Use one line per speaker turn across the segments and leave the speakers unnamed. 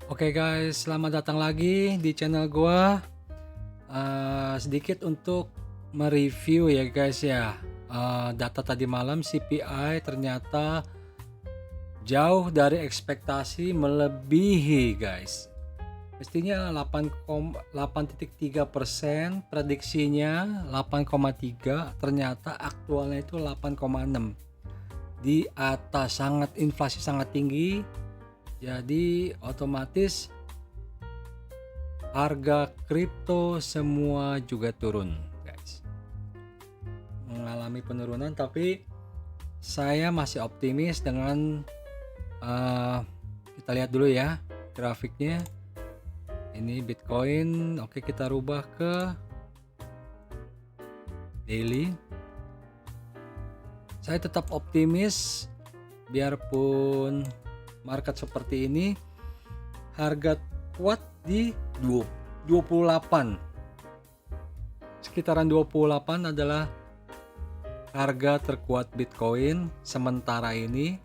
Oke guys, selamat datang lagi di channel gua. Sedikit untuk mereview ya guys ya. Data tadi malam CPI ternyata jauh dari ekspektasi, melebihi guys. Mestinya 8,3%, prediksinya 8,3, ternyata aktualnya itu 8,6. Di atas, inflasi sangat tinggi. Jadi otomatis harga kripto semua juga turun guys, mengalami penurunan, tapi saya masih optimis dengan kita lihat dulu ya grafiknya. Ini Bitcoin. Oke, kita rubah ke daily. Saya tetap optimis biarpun market seperti ini. Harga kuat di 28, sekitaran 28 adalah harga terkuat Bitcoin sementara ini.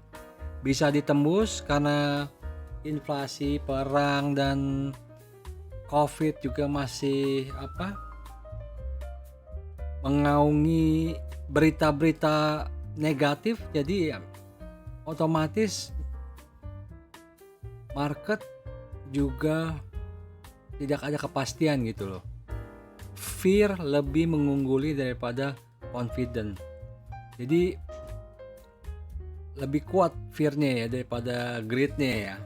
Bisa ditembus karena inflasi, perang, dan COVID juga masih mengaungi berita-berita negatif. Jadi ya, otomatis market juga tidak ada kepastian gitu loh. Fear lebih mengungguli daripada confident. Jadi lebih kuat fear-nya ya daripada greed-nya ya.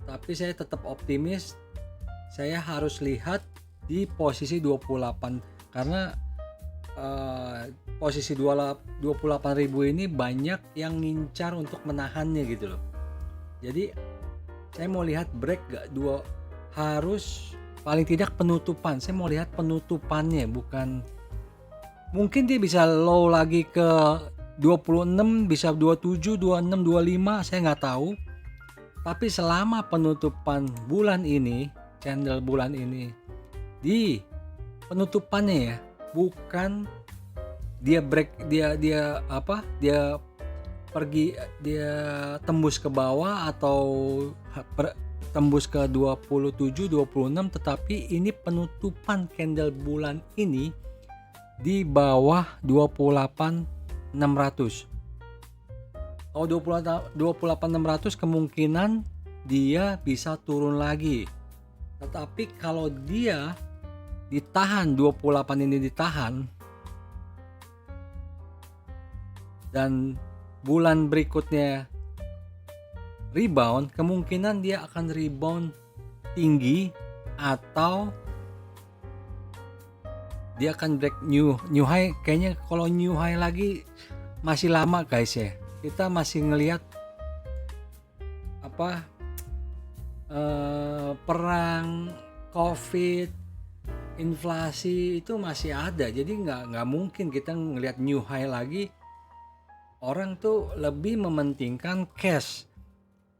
Tapi saya tetap optimis. Saya harus lihat di posisi 28 karena posisi 28.000 ini banyak yang ngincar untuk menahannya gitu loh. Jadi saya mau lihat break gak harus paling tidak penutupan. Saya mau lihat penutupannya, bukan mungkin dia bisa low lagi ke 26, bisa 27, 26, 25, saya nggak tahu. Tapi selama penutupan bulan ini, candle bulan ini, di penutupannya ya, bukan dia break, dia pergi, dia tembus ke bawah atau tembus ke 27, 26, tetapi ini penutupan candle bulan ini di bawah 28.600. Kalau 28.600 kemungkinan dia bisa turun lagi. Tetapi kalau dia ditahan, 28 ini ditahan, dan bulan berikutnya rebound, kemungkinan dia akan rebound tinggi atau dia akan break new high. Kayaknya kalau new high lagi masih lama guys ya. Kita masih ngelihat perang, COVID, inflasi itu masih ada. Jadi nggak mungkin kita ngelihat new high lagi. Orang tuh lebih mementingkan cash,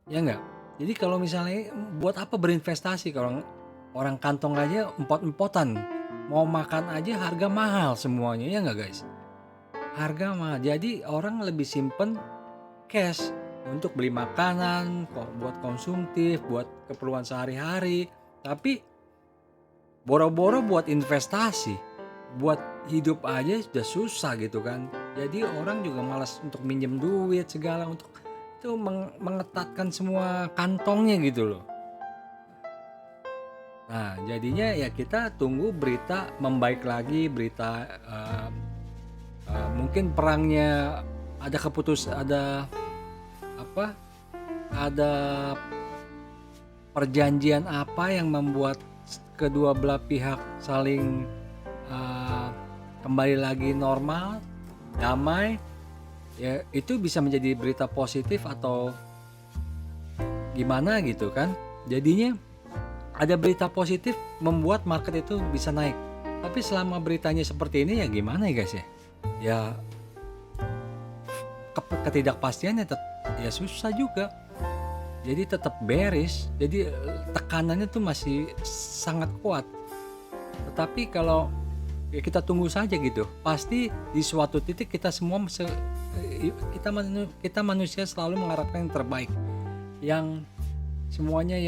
ya nggak? Jadi kalau misalnya buat apa berinvestasi kalau orang kantong aja empot-empotan, mau makan aja harga mahal semuanya, ya nggak guys? Harga mahal. Jadi orang lebih simpen cash untuk beli makanan, buat konsumtif, buat keperluan sehari-hari. Tapi boro-boro buat investasi, buat hidup aja sudah susah gitu kan. Jadi orang juga malas untuk minjem duit segala, untuk itu mengetatkan semua kantongnya gitu loh. Nah jadinya ya kita tunggu berita membaik lagi, berita mungkin perangnya ada ada perjanjian apa yang membuat kedua belah pihak saling kembali lagi normal, damai, ya itu bisa menjadi berita positif atau gimana gitu kan. Jadinya ada berita positif membuat market itu bisa naik. Tapi selama beritanya seperti ini ya gimana ya guys ya? Ya ketidakpastiannya ya susah juga. Jadi tetap bearish. Jadi tekanannya tuh masih sangat kuat. Tetapi kalau ya kita tunggu saja gitu. Pasti di suatu titik kita semua kita manusia selalu mengharapkan yang terbaik. yang semuanya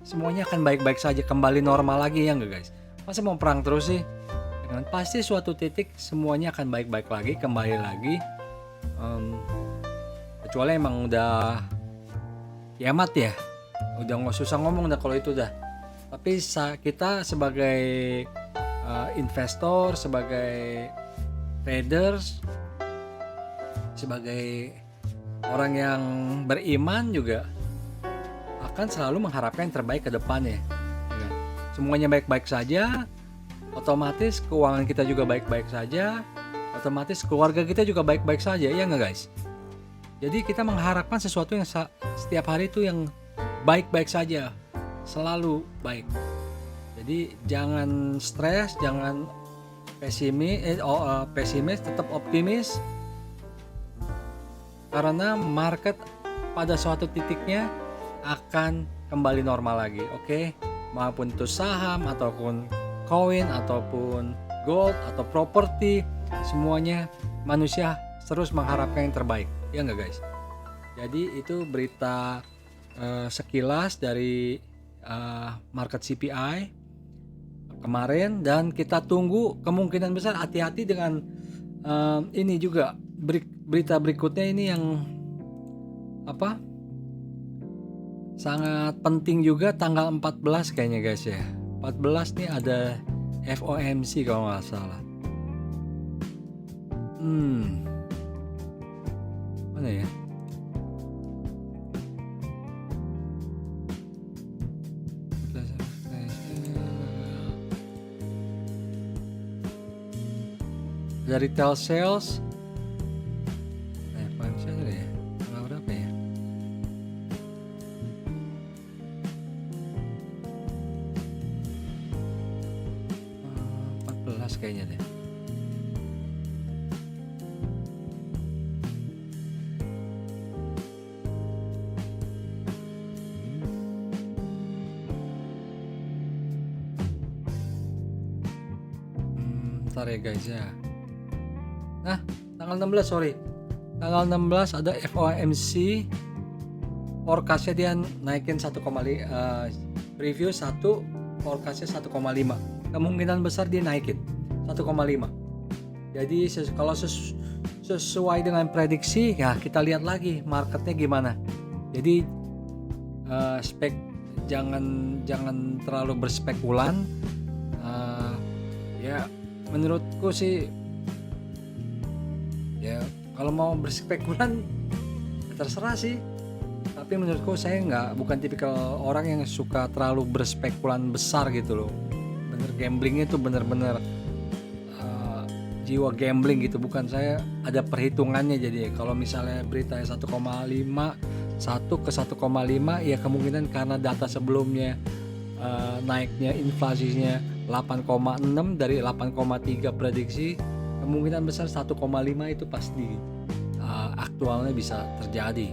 semuanya akan baik-baik saja, kembali normal lagi, ya enggak guys? Masa mau perang terus sih? Dengan pasti suatu titik semuanya akan baik-baik lagi, kembali lagi. Kecuali emang udah kiamat ya, udah nggak susah ngomong dah kalau itu dah. Tapi kita sebagai investor, sebagai traders, sebagai orang yang beriman juga akan selalu mengharapkan yang terbaik ke depannya. Ya. Semuanya baik-baik saja, otomatis keuangan kita juga baik-baik saja, otomatis keluarga kita juga baik-baik saja, ya nggak guys? Jadi kita mengharapkan sesuatu yang setiap hari itu yang baik-baik saja, selalu baik. Jadi jangan stres, jangan pesimis, tetap optimis. Karena market pada suatu titiknya akan kembali normal lagi, oke? Maupun itu saham, ataupun koin, ataupun gold, atau properti, semuanya manusia terus mengharapkan yang terbaik, ya nggak guys? Jadi itu berita sekilas dari market CPI kemarin, dan kita tunggu kemungkinan besar, hati-hati dengan ini juga berita berikutnya ini yang sangat penting juga, tanggal 14 kayaknya guys ya. 14 nih ada FOMC kalau nggak salah. Mana ya? Dari retail sales FOMC ada ya? Tanggal berapa ya? Kayaknya deh. Ntar ya guys ya. Nah, tanggal 16 sorry. Tanggal 16 ada FOMC. Forecastnya dia naikin 1,5 preview 1, forecastnya 1,5. Kemungkinan besar dia naikin 1,5. Jadi kalau sesuai dengan prediksi, ya kita lihat lagi marketnya gimana. Jadi jangan terlalu berspekulan. Ya menurutku sih, ya kalau mau berspekulan terserah sih. Tapi menurutku saya bukan tipikal orang yang suka terlalu berspekulan besar gitu loh. Gamblingnya itu bener-bener jiwa gambling gitu, bukan. Saya ada perhitungannya. Jadi kalau misalnya berita 1,5 1 ke 1,5 ya kemungkinan karena data sebelumnya naiknya inflasinya 8,6 dari 8,3 prediksi, kemungkinan besar 1,5 itu pasti aktualnya bisa terjadi.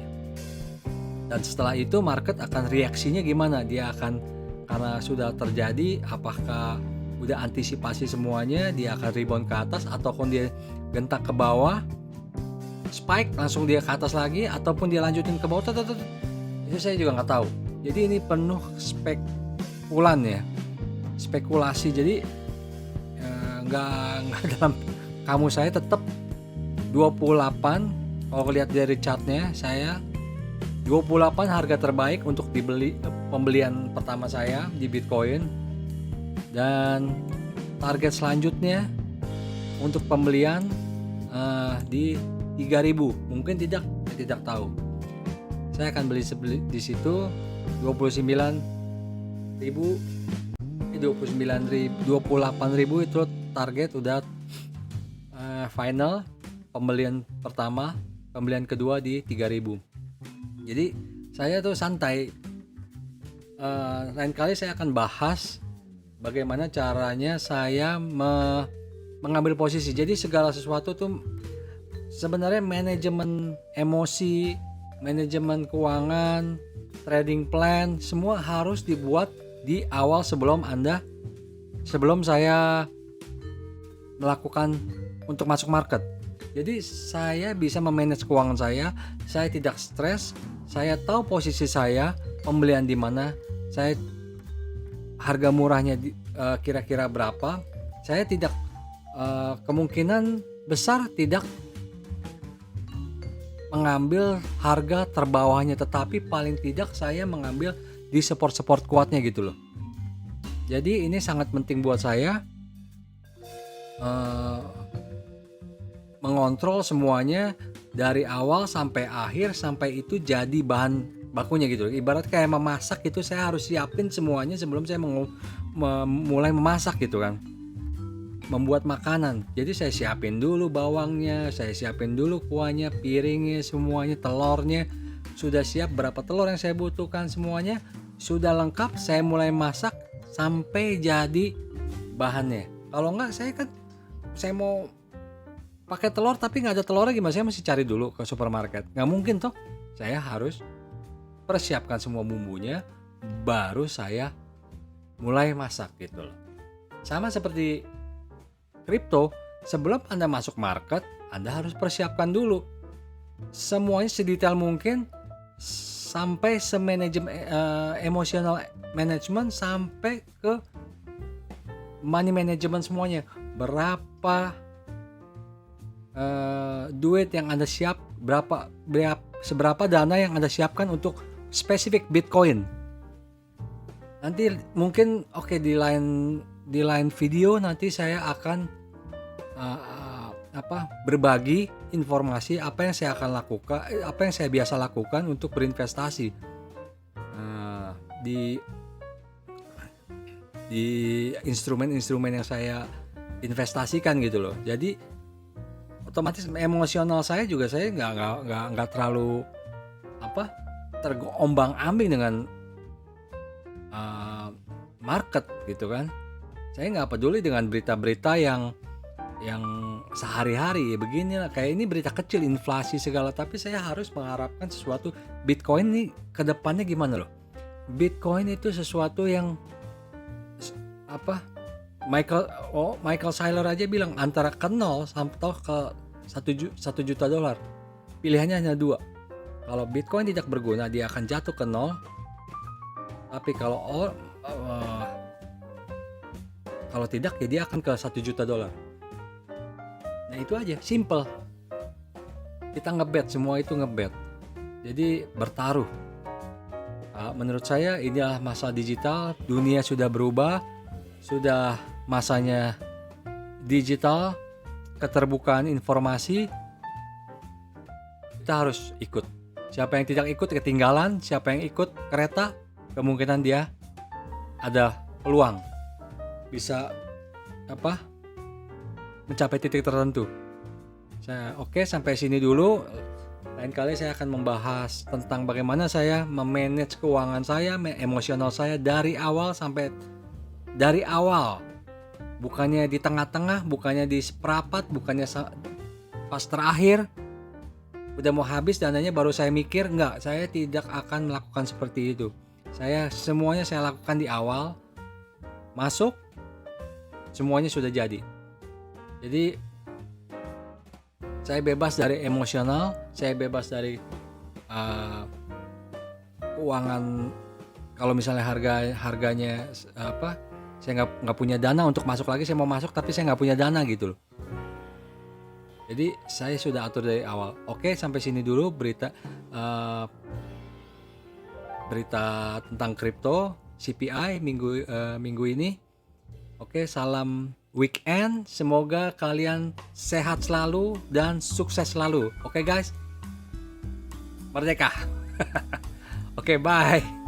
Dan setelah itu market akan reaksinya gimana? Dia akan, karena sudah terjadi, apakah udah antisipasi semuanya, dia akan rebound ke atas, ataupun dia gentak ke bawah, spike langsung dia ke atas lagi, ataupun dia lanjutin ke bawah, itu saya juga nggak tahu. Jadi ini penuh spekulan ya, spekulasi. Jadi nggak dalam kamu saya tetap 28. Kalau lihat dari chartnya saya 28 harga terbaik untuk pembelian pertama saya di Bitcoin, dan target selanjutnya untuk pembelian di 3.000. Mungkin saya tidak tahu. Saya akan beli di situ 29.000, 28.000 itu target udah final. Pembelian pertama, pembelian kedua di 3.000. Jadi saya tuh santai. Lain kali saya akan bahas bagaimana caranya saya mengambil posisi. Jadi segala sesuatu tuh sebenarnya manajemen emosi, manajemen keuangan, trading plan, semua harus dibuat di awal sebelum saya melakukan untuk masuk market. Jadi saya bisa memanage keuangan saya tidak stres, saya tahu posisi saya, pembelian di mana, saya harga murahnya kira-kira berapa. Saya tidak kemungkinan besar tidak mengambil harga terbawahnya, tetapi paling tidak saya mengambil di support kuatnya gitu loh. Jadi ini sangat penting buat saya mengontrol semuanya dari awal sampai akhir, sampai itu jadi bahan bakunya gitu. Ibarat kayak memasak itu, saya harus siapin semuanya sebelum saya mulai memasak gitu kan. Membuat makanan. Jadi saya siapin dulu bawangnya, saya siapin dulu kuahnya, piringnya, semuanya, telurnya. Sudah siap berapa telur yang saya butuhkan, semuanya sudah lengkap, saya mulai masak sampai jadi bahannya. Kalau enggak saya mau pakai telur tapi nggak ada telurnya gimana? Saya mesti cari dulu ke supermarket. Nggak mungkin toh. Saya harus persiapkan semua bumbunya, baru saya mulai masak gitu loh. Sama seperti kripto, sebelum Anda masuk market, Anda harus persiapkan dulu semuanya sedetail mungkin, sampai emotional management, sampai ke money management semuanya. Berapa duit yang Anda seberapa dana yang Anda siapkan untuk spesifik Bitcoin. Nanti mungkin di lain video nanti saya akan berbagi informasi apa yang saya akan lakukan, apa yang saya biasa lakukan untuk berinvestasi di instrumen-instrumen yang saya investasikan gitu loh. Jadi otomatis emosional saya juga, saya nggak terlalu terombang-ambing dengan market gitu kan. Saya nggak peduli dengan berita-berita yang sehari-hari beginilah, kayak ini berita kecil, inflasi segala, tapi saya harus mengharapkan sesuatu. Bitcoin ini kedepannya gimana loh. Bitcoin itu sesuatu yang Michael Saylor aja bilang antara ke 0 sampai ke $1 juta. Pilihannya hanya 2. Kalau Bitcoin tidak berguna, dia akan jatuh ke 0. Tapi kalau tidak, ya dia akan ke $1 juta. Nah itu aja, simple. Kita ngebet, semua itu ngebet. Jadi bertaruh. Menurut saya inilah masa digital, dunia sudah berubah, sudah masanya digital, keterbukaan informasi. Kita harus ikut. Siapa yang tidak ikut ketinggalan, siapa yang ikut kereta kemungkinan dia ada peluang bisa mencapai titik tertentu. Sampai sini dulu. Lain kali saya akan membahas tentang bagaimana saya memanage keuangan saya, emosional saya dari awal. Bukannya di tengah-tengah, bukannya di seperempat, bukannya pas terakhir udah mau habis dananya baru saya mikir. Enggak, saya tidak akan melakukan seperti itu. Semuanya saya lakukan di awal. Masuk, semuanya sudah jadi. Jadi saya bebas dari emosional, saya bebas dari keuangan. Kalau misalnya harganya saya nggak punya dana untuk masuk lagi, saya mau masuk tapi saya nggak punya dana gitu loh. Jadi saya sudah atur dari awal. Sampai sini dulu berita tentang kripto CPI minggu ini. Salam weekend, semoga kalian sehat selalu dan sukses selalu. Guys, merdeka. Bye.